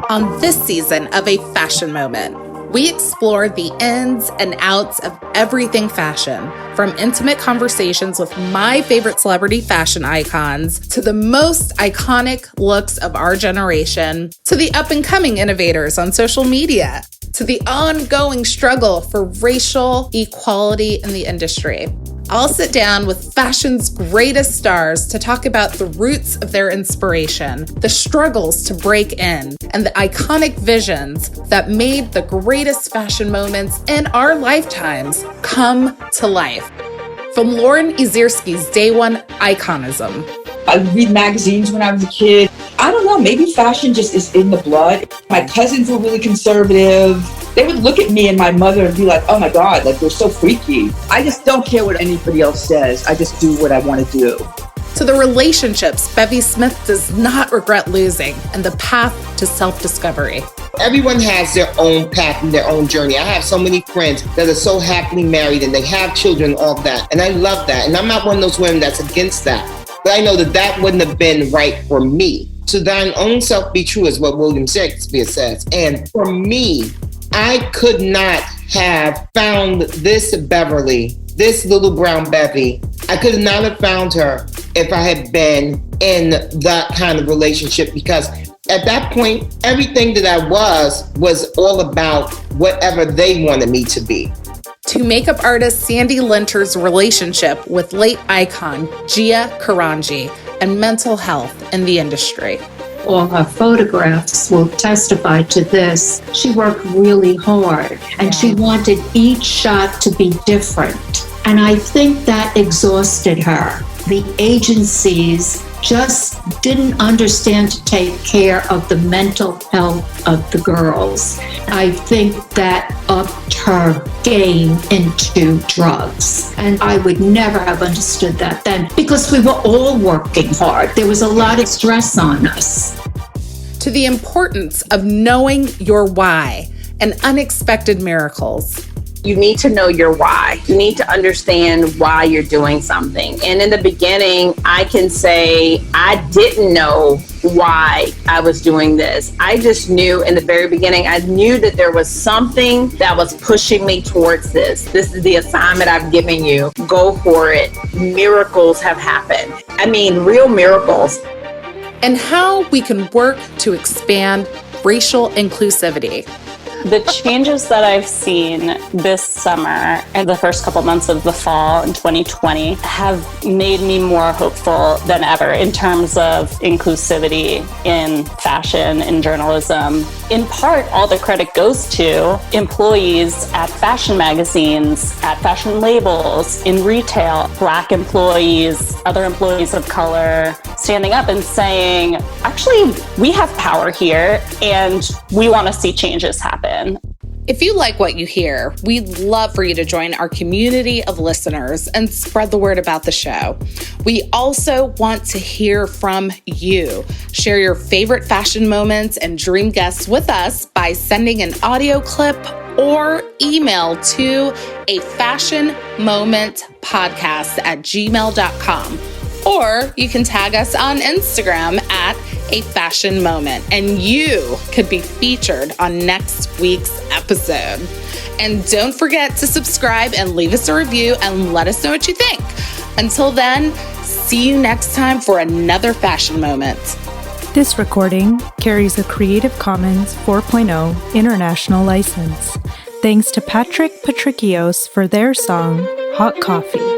On this season of A Fashion Moment, we explore the ins and outs of everything fashion, from intimate conversations with my favorite celebrity fashion icons, to the most iconic looks of our generation, to the up-and-coming innovators on social media, to the ongoing struggle for racial equality in the industry. I'll sit down with fashion's greatest stars to talk about the roots of their inspiration, the struggles to break in, and the iconic visions that made the greatest fashion moments in our lifetimes come to life. From Lauren Ezierski's Day One Iconism. I would read magazines when I was a kid. I don't know, maybe fashion just is in the blood. My cousins were really conservative. They would look at me and my mother and be like, oh my God, like we're so freaky. I just don't care what anybody else says. I just do what I want to do. To the relationships Bevy Smith does not regret losing and the path to self-discovery. Everyone has their own path and their own journey. I have so many friends that are so happily married and they have children, all that. And I love that. And I'm not one of those women that's against that. But I know that that wouldn't have been right for me. To thine own self be true is what William Shakespeare says. And for me, I could not have found this Beverly, this little brown Bevy. I could not have found her if I had been in that kind of relationship, because at that point, everything that I was all about whatever they wanted me to be. To makeup artist Sandy Linter's relationship with late icon Gia Karanji and mental health in the industry. All her photographs will testify to this. She worked really hard and she wanted each shot to be different. And I think that exhausted her. The agencies just didn't understand to take care of the mental health of the girls. I think that upped her game into drugs. And I would never have understood that then, because we were all working hard. There was a lot of stress on us. To the importance of knowing your why and unexpected miracles. You need to know your why. You need to understand why you're doing something. And in the beginning, I can say I didn't know why I was doing this. I just knew in the very beginning, I knew that there was something that was pushing me towards this. This is the assignment I've given you. Go for it. Miracles have happened. I mean, real miracles. And how we can work to expand racial inclusivity. The changes that I've seen this summer and the first couple months of the fall in 2020 have made me more hopeful than ever in terms of inclusivity in fashion, in journalism. In part, all the credit goes to employees at fashion magazines, at fashion labels, in retail, Black employees, other employees of color, standing up and saying, actually, we have power here and we want to see changes happen. If you like what you hear, we'd love for you to join our community of listeners and spread the word about the show. We also want to hear from you. Share your favorite fashion moments and dream guests with us by sending an audio clip or email to afashionmomentpodcast@gmail.com. Or you can tag us on Instagram at A Fashion Moment, and you could be featured on next week's episode. And don't forget to subscribe and leave us a review and let us know what you think. Until then, see you next time for another fashion moment. This recording carries a Creative Commons 4.0 international license. Thanks to Patrick Patricios for their song, Hot Coffee.